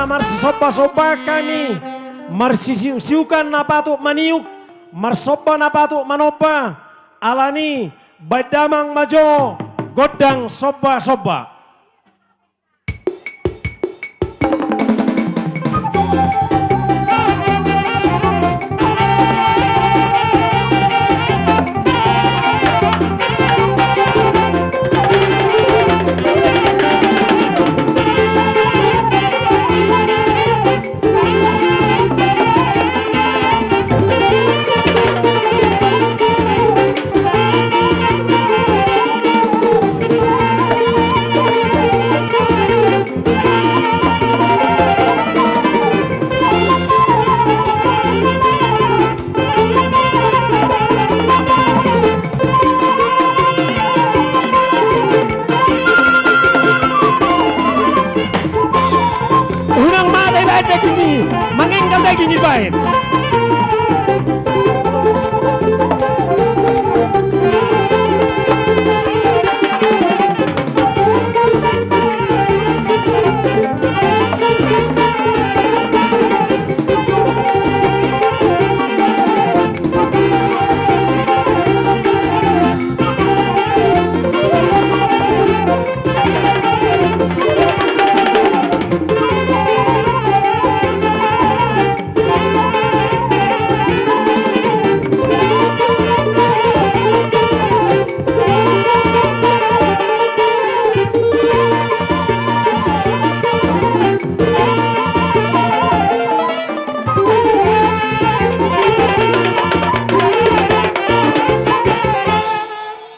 marsisoba-soba kami, marsisiukan na pato maniuk, marsoba na pato manoba, alani, badamang majo, godang soba-soba. Mangingkam lagi ni baik.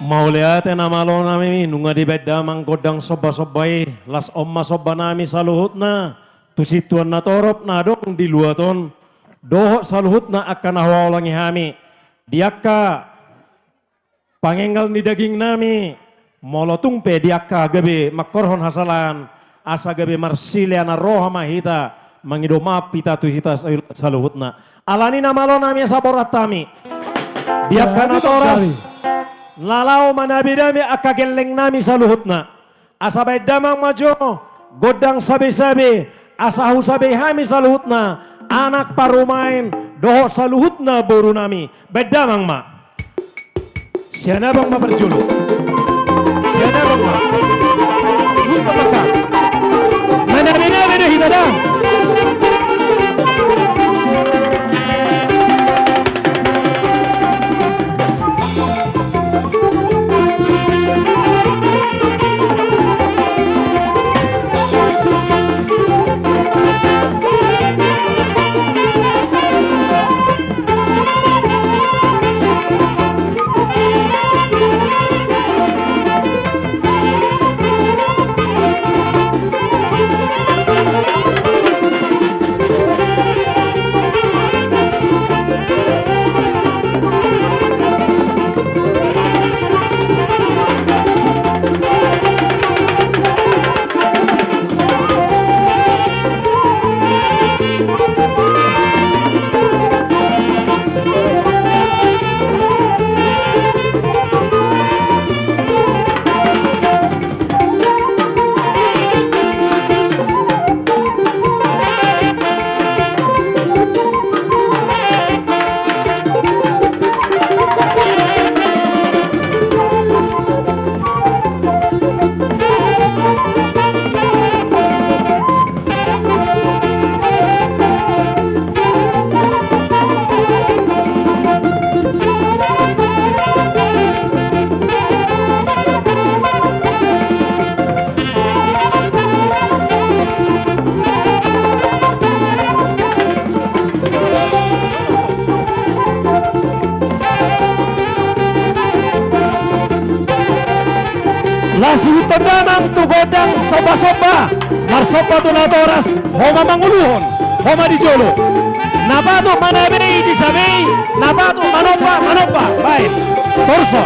Mauliate na malo nami nunga di bedda manggodang soba-sobay las omma soba nami saluhut na tusituan na torop na dong di luaton doho saluhut na akan nahawalangi hami diakka pangenggal ni daging nami molotung pe diakka gabe makorhon hasalan asa gabe marsilia na roha mahita mangidoma pita tusita saluhut na alani na malo nami saborat tami diakka na toras lalau manabidami akageleng nami saluhutna. Asabay damang majo, godang sabi-sabi, asahu sabi hami saluhutna. Anak parumain, doho saluhutna boru nami. Bedamang ma. Siana bang ma berjulu. Siana bang ma. Ihut apakah? Manabidami dah hitadah. Lasi tendamang tu godang soba-soba marsoba tu natoras homa manguluhon homa dijolo nabatu manabei disabei nabatu manopa baik torso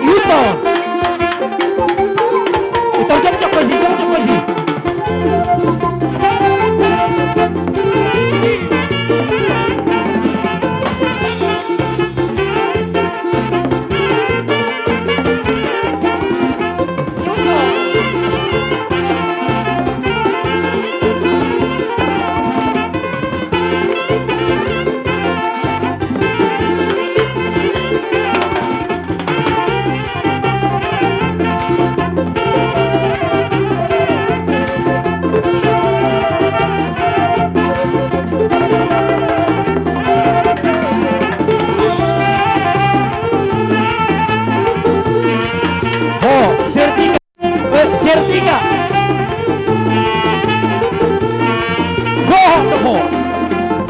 Yuto itu jam pasti Sertiga. Sertiga. Doho, doho.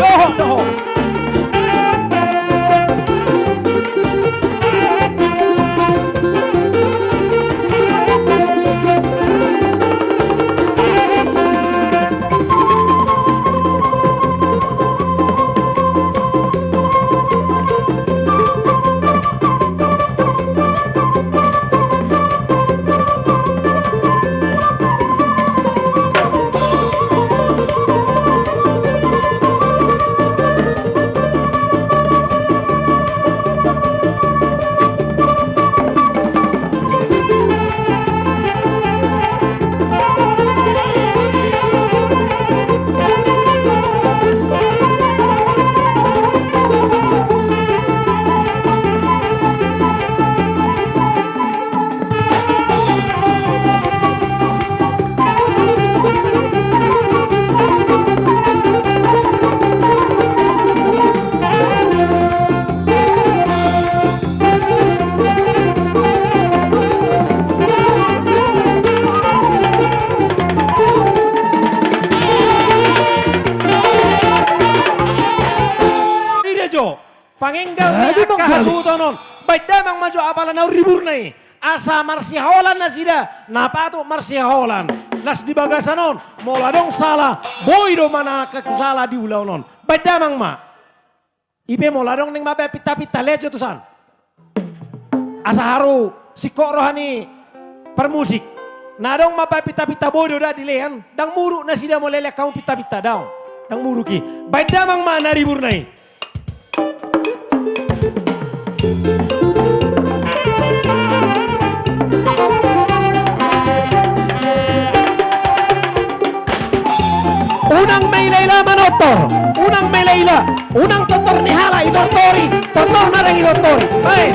Doho, doho. Pangenggal ni akasutonon. Baik damang maju apalan na ribur na asa marsihawalan na sida. Napato marsihawalan. Las di bagasanon. Mola dong salah. Boy do mana salah di ulau non. Baik damang ma. Ipe mola dong neng mabe pita-pita lejo tusan. Asa haru sikok rohani permusik. Nadong mabe pita-pita boy do da dilehan. Dang muru na sida molelek kamu pita-pita daw. Dang muru ki. Baik damang ma na ribur na Unang may layla manotor, unang may layla, unang totor ni hala itortori, totor na rin itortori. Baik.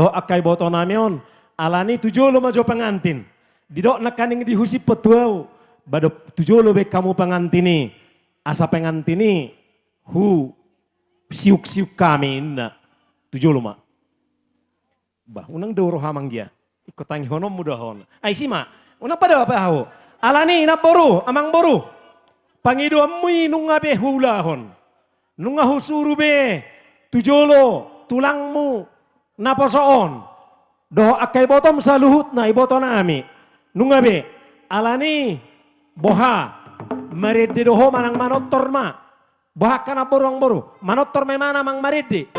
Akai boto namion, alani tujuh lo maju pengantin. Didok nakaning dihusip petuau, badok tujuh lo bek kamu pengantini, asa pengantini, siuk kami inna, tujuh lo mak. Bah, unang doro hamang dia, ikut tangi honom mudahon. Ay si mak, unang pada apa hao? Alani inap boru, amang boru, pangido amui nunga be hulahon, nunga husuru be, tujuh lo, tulangmu. Naposoon, doh akai botom saluhut na iboto na ami. Nungabe, alani boha, merede doho manang manotor ma. Boha kana borong boru, manotor me mana mang merede.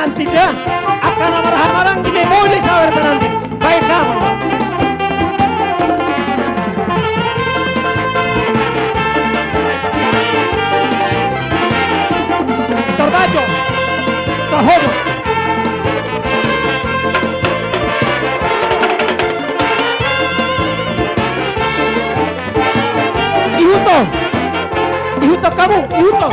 penanti dah akan amarang-amarang di boleh sawer penanti. Baik kamu. Torbajo, Tahodo. Ihuto, Ihuto kamu, Ihuto.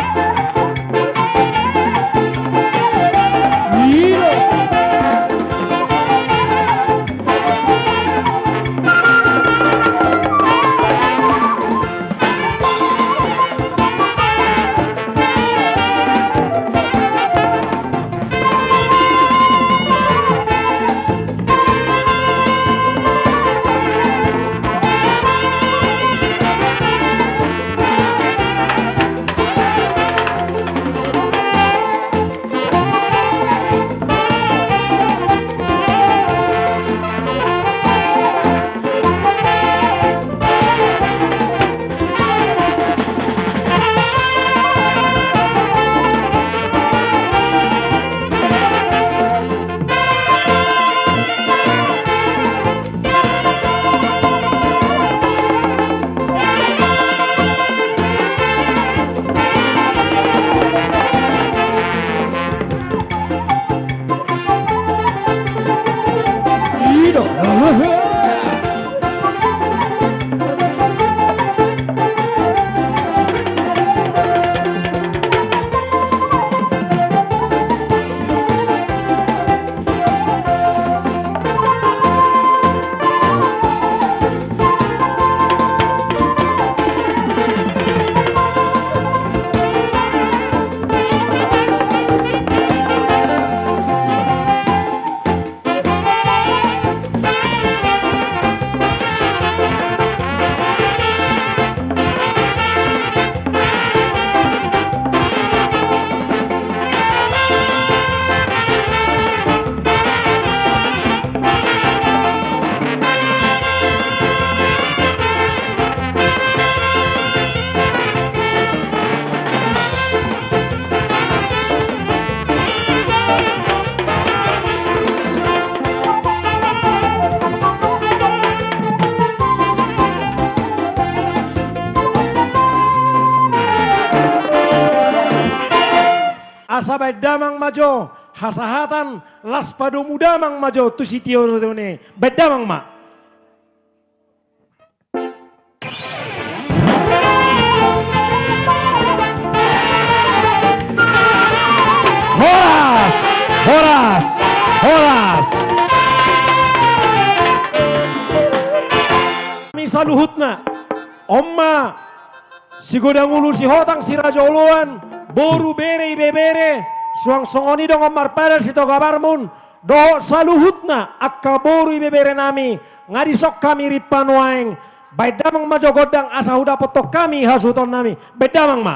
Asabay damang majo, hasahatan las pado mudamang majo tu sitio ne. Bedamang ma. Horas, horas, horas. Kami saluhutna, Omma, si godang ulu si hotang si raja uluan. Boru bere bebere suang songoni dong omar padal sito kabarmun do saluhutna akka boru bebere nami ngadisok kami ripan waeng baidamang majo godang asa huda potok kami hasuton nami bedamang ma.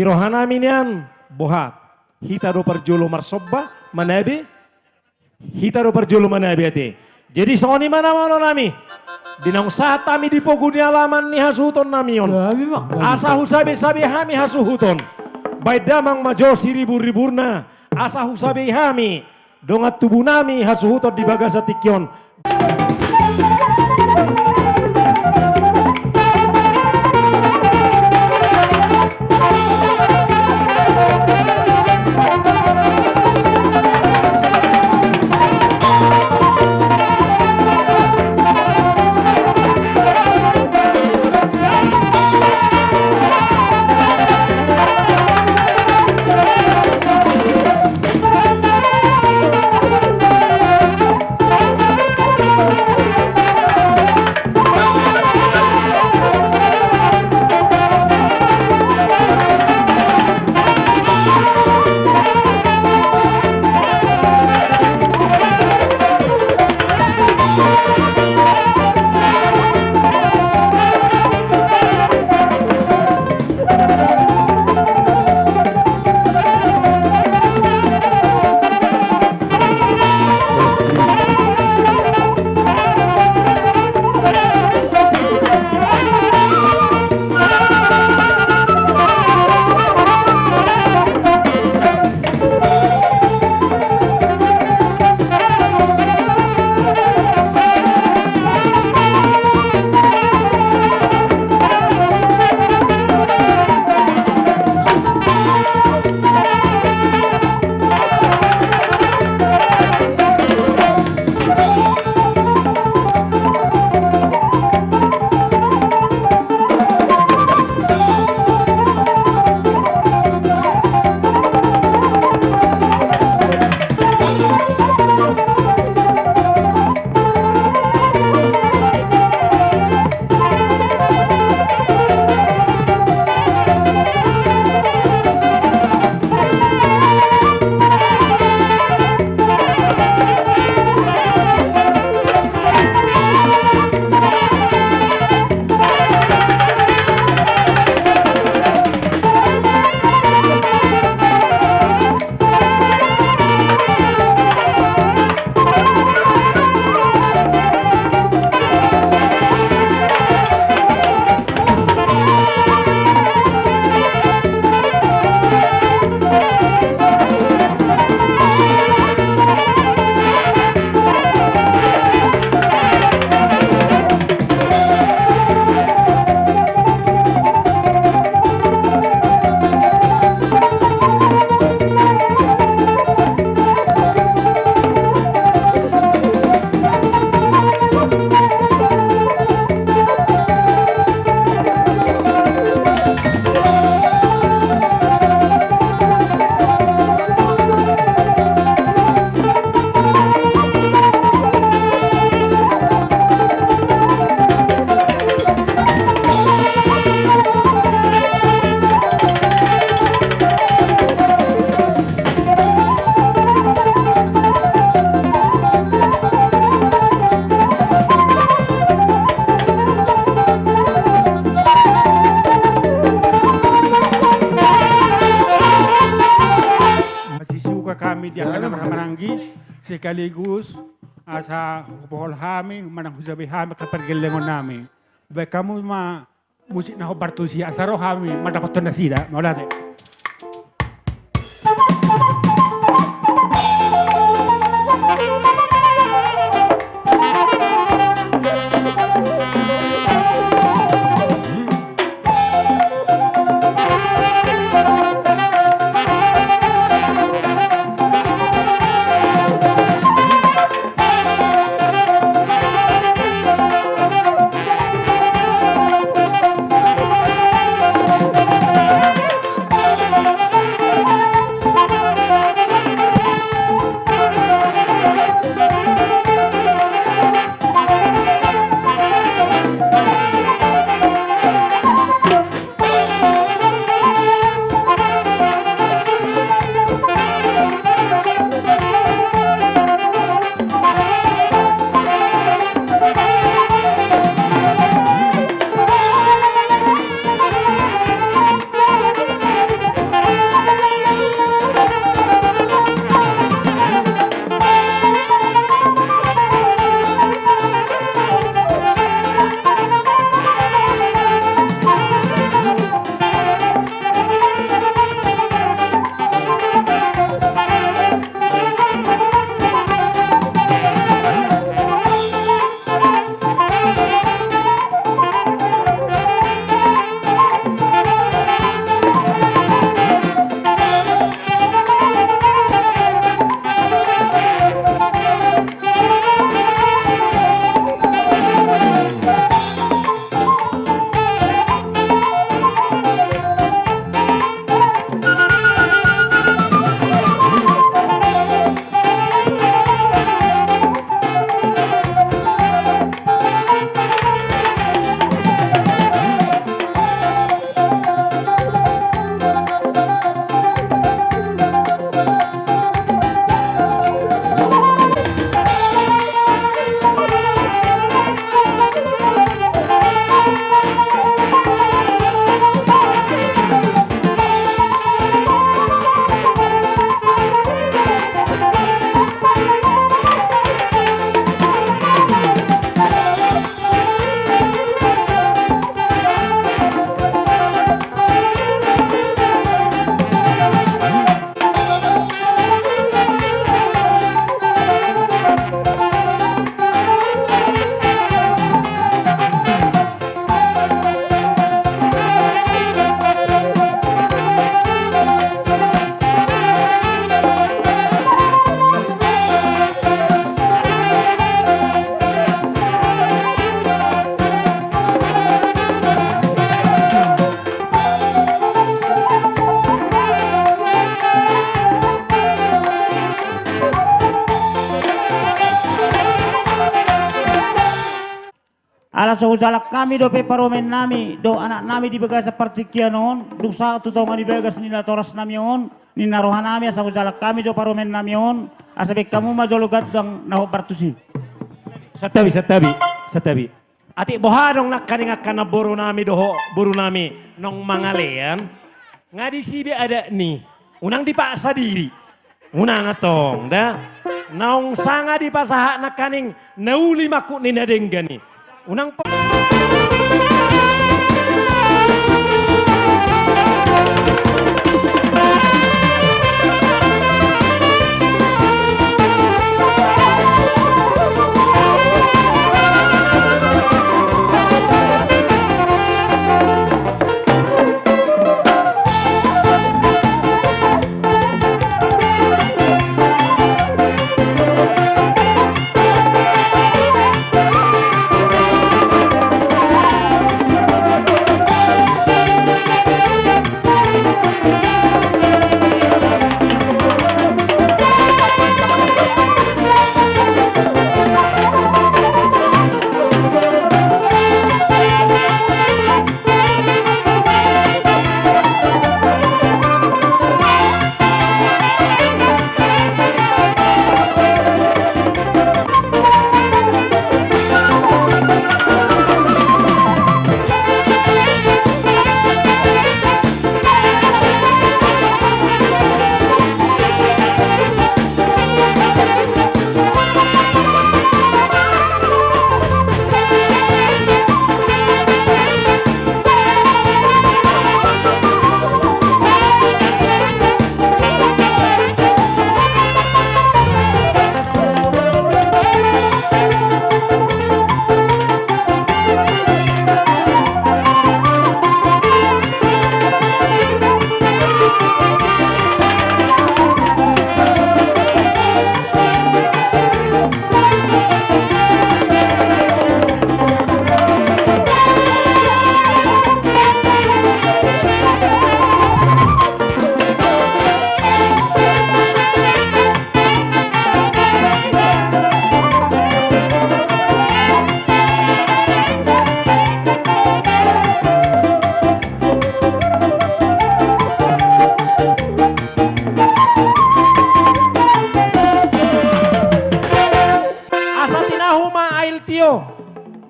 Tirohan namin yan, buhat. Hita do perjulo marsobba, manabi. Hita do perjulo manabi ati. Jadi soni mana malo nami. Dinang saat kami di poguni alaman ni hasuton nami yon. Grabe mak. Asahu sabi hami hasuhuton. Baik damang majo siribur-riburna. Asahu sabi hami. Dongat tubuh nami hasuhuton di bagasa tikyon. kami di akan mananggi sekaligus asa pohol kami manang husabi kami kapergelengon nami. Baik kamu musik na bartusi asaro kami madapat na sida. Maulate. Ala jalak kami do pe paromen nami do anak nami dibegas seperti kianon dusa tutongan dibegas nina toras nami on nina rohan nami asa jalak kami do paromen nami on asabe kamu majolo gadang naho bartusi. Satabi. Ati bohadong nakaningakan na buru nami doho, buru nami nong mangalean. Nga di sibi ada ni, unang dipaksa diri. Unang atong, da. Naong sanga dipasaha nakaning nauli maku ni nadenggani. Unang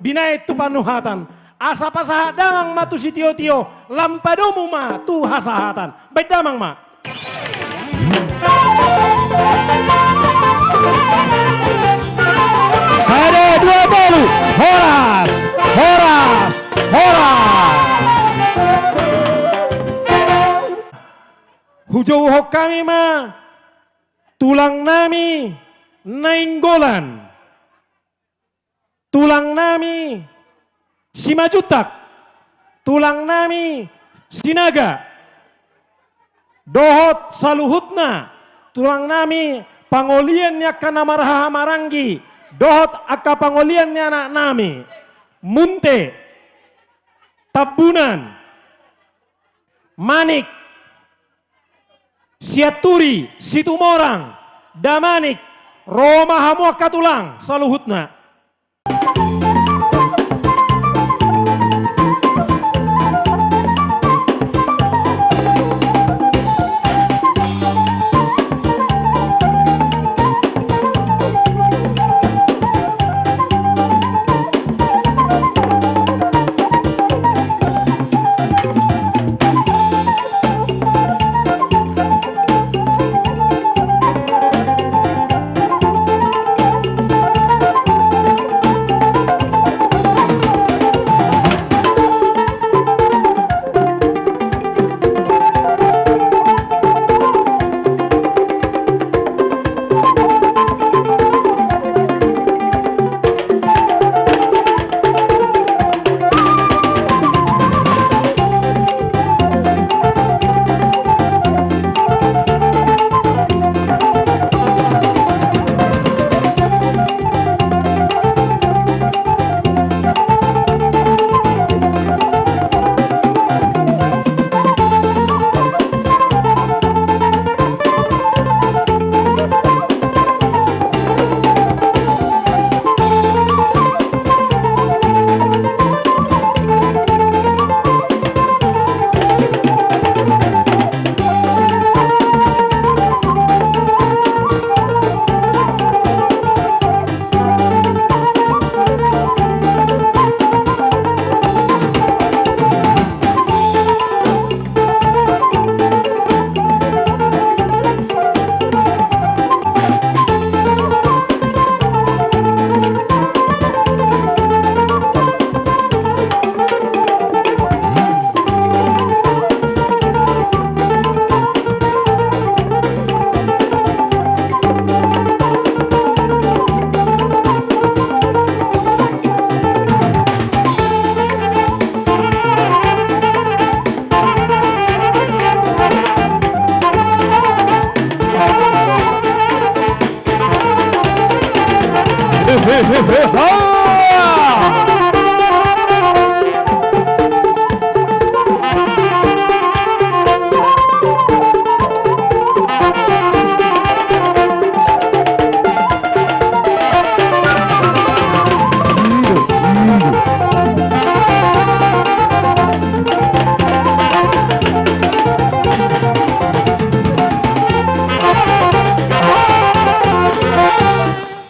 binay tu panuhatan. Asa pasaha damang matu si tio-tio, lampadomu ma tu hasahatan. Baik damang ma. Sade 20, Horas. Hujau hok kami ma, tulang nami nainggolan. Tulang nami simajutak, tulang nami sinaga, dohot saluhutna, tulang nami pangoliannya kana maraha maranggi, dohot akka pangoliannya anak nami, munte, tabunan, manik, siaturi, situmorang, damanik, roma hamu akka tulang saluhutna.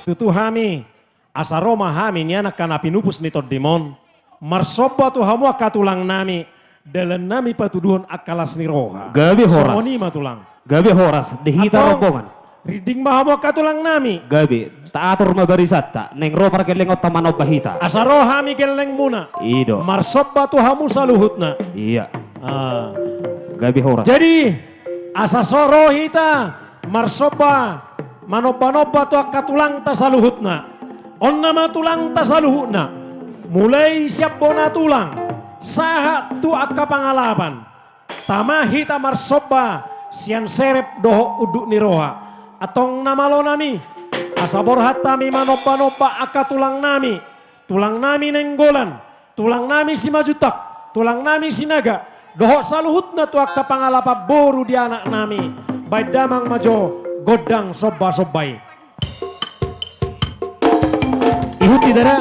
Tutu hami, asaroma hami ni anak kana pinupus ni Tordimon. Marsoba tu hamu akatulang nami, dalam nami patuduhon akalas ni roha. Gabi horas. Somoni matulang. Gabi horas, dihita Atong, rombongan. Riding mahamu akatulang nami. Gabi, taatur mabarisat ta, neng ro parkelengot tamano bahita. Asaro hami keleng muna. Ido. Marsoba tu hamu saluhutna. Iya, Ah. gabi horas. Jadi asasoro hita marsoba manoba-noba tu akatulang tasaluhutna. On nama tulang tasaluhutna. Mulai siap bona tulang. Sahat tu akka pangalapan. Tama hita marsoba sian serep doho uduk niroha. Atong nama lo nami. Asabor hatami manoba-noba akka tulang nami. Tulang nami nenggolan. Tulang nami si majutak. Tulang nami si naga. Doho saluhutna tu akka pangalapa boru di anak nami. Baik damang majo godang soba-sobai. Ihut tidara.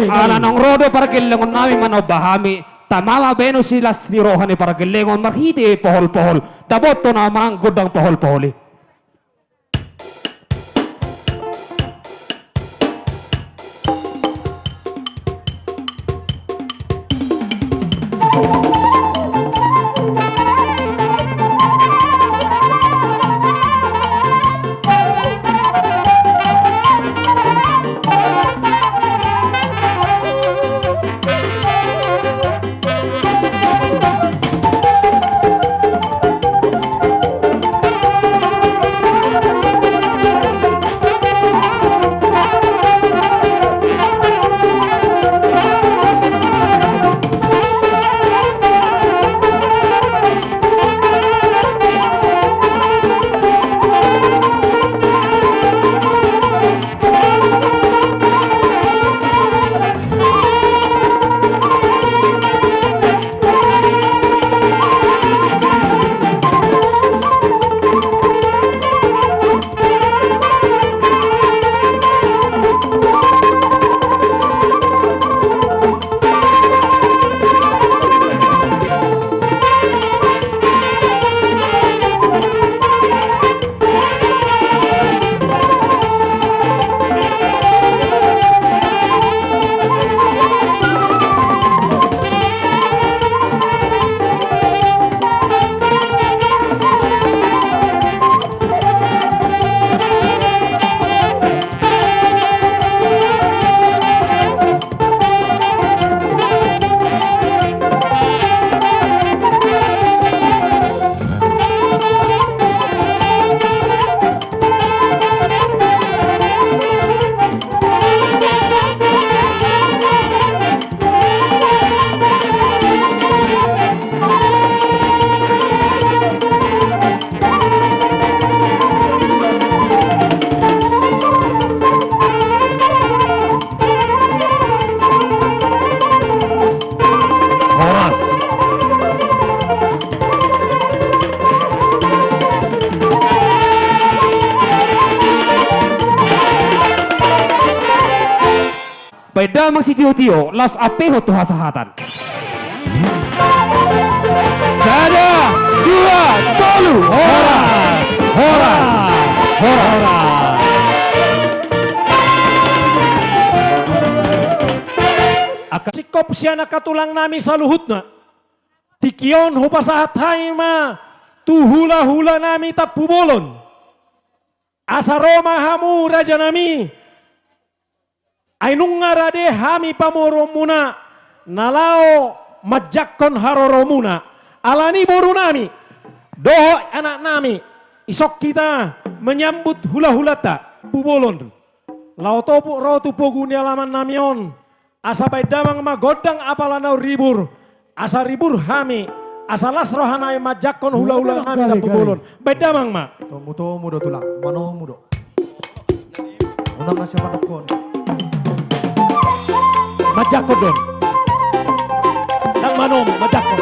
Ala nang rodo para kilengon nami manobahami. Tamama beno sila slirohan ni para kilengon marhiti pohol-pohol. Dabot to na mang gudang pohol-poholi. Paidamang si Tio-Tio, las apeho to hasahatan. Sada, dua, tolu, horas, horas, horas. Sikop siya nakatulang nami sa luhut na. Tikiyon hupasahat ma, tuhula-hula nami tapubolon. Asa Roma hamu raja nami. Ay nung ngarade hami pamoro muna. Nalao majakon haroro muna. Alani boru nami. Doho anak nami. Isok kita menyambut hula-hula ta pubolon. Lautopu rotu poguni alaman namion. Asa damang magodang apalanau ribur. Asa ribur hami. Asa las rohanai majakon hula-hula nami ta pubolon. Damang ma. Muto mudo tulang, mano mudo. Unang asya manokon. Majakon don. Nang manom majakon.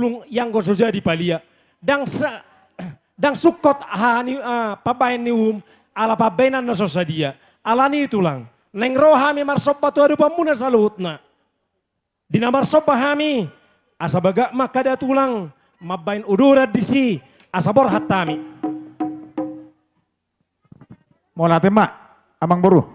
tulung yang ko soja di palia. Dang sukot hani pabayan ni ala pabenan na sosadia. Ala ni itulang. Neng roha mi marsop batu adu pamuna saluhut na. Dinamar sopa hami. Asa baga makada tulang. Mabain udurat di si. Asabor hatami. Mau latih mak, amang boru.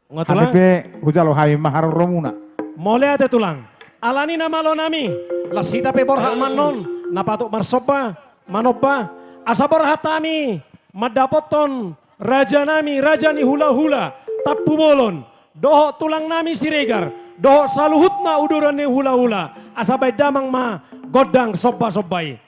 Ngatulang. Habibe hujalo habi mahar romuna. Mole ate tulang. Alani nama lo nami. Las hita pe borha manon. Napatok marsopa. Manopa. Asabor hatami. Madapoton. Raja nami. Raja ni hula hula. Tapu bolon. Doho tulang nami siregar. Doho saluhut na uduran ni hula hula. Asabay damang ma. Godang soba sobai.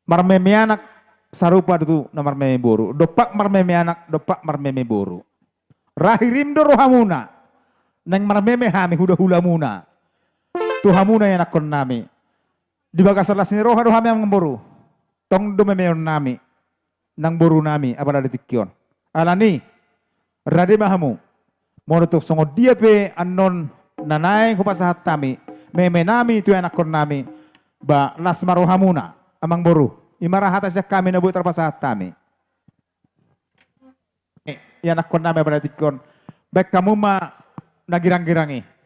Marmeme anak sarupa itu nomor meme boru. Dopak marmeme anak, dopak marmeme boru. Rahirim do rohamuna. Neng marmeme hami huda hula muna. Tu hamuna yang nakon nami. Di bagas salah sini roha do hami yang boru. Tong do meme nami. Nang boru nami apa ada tikyon. Alani, rade mahamu. Monotok songo dia pe anon nanay kupasahat tami. Memenami tu anak kon nami. Ba las marohamuna amang boru. Imarahata siya kami na buit terpasahat tami. Yan anak kon nami berarti kon. Baik kamu ma nagirang-girangi.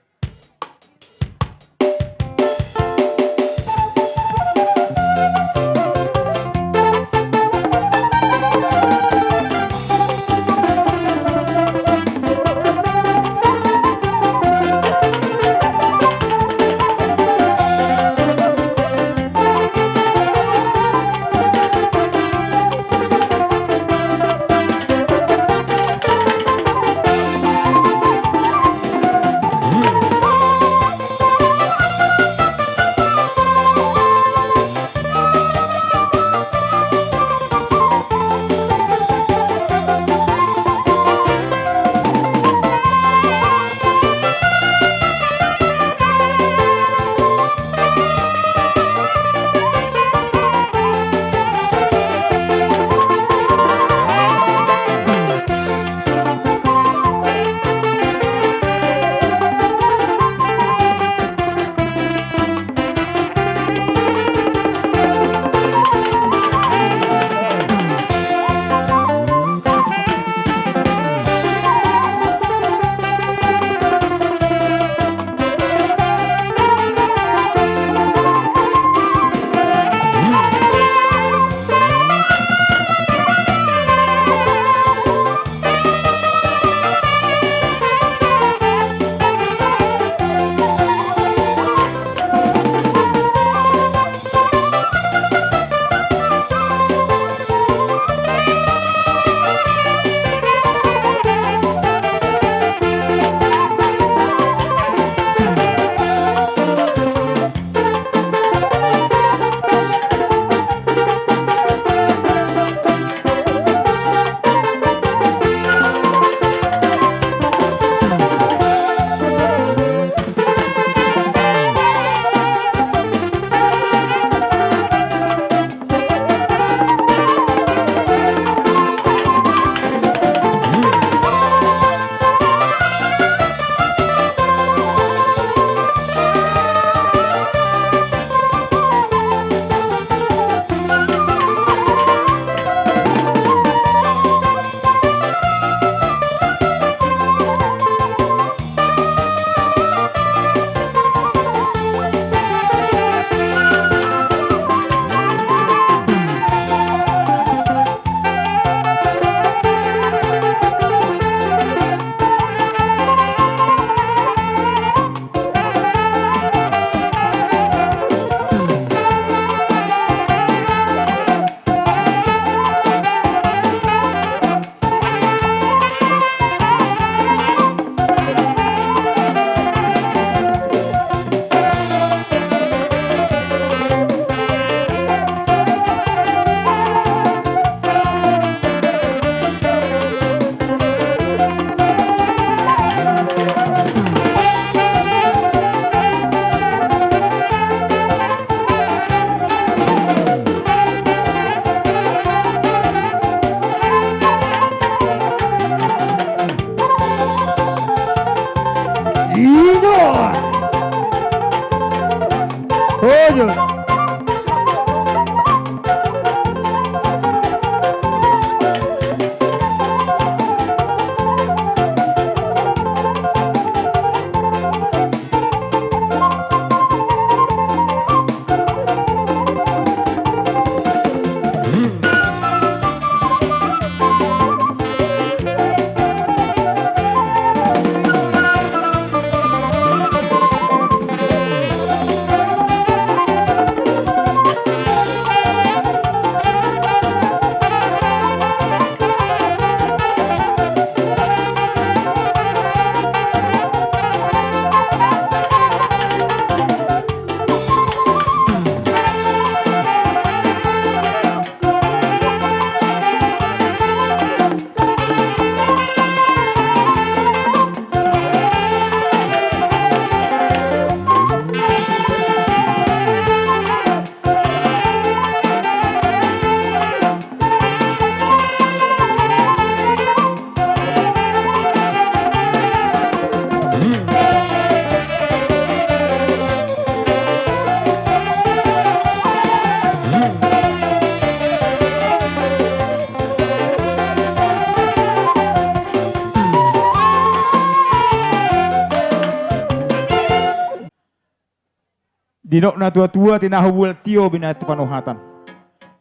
Dinok na tua-tua tinahubul tio binatu panuhatan.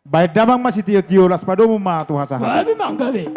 Baik damang masih tio-tio las padomu ma tuha sahat. Gabi mang gabi.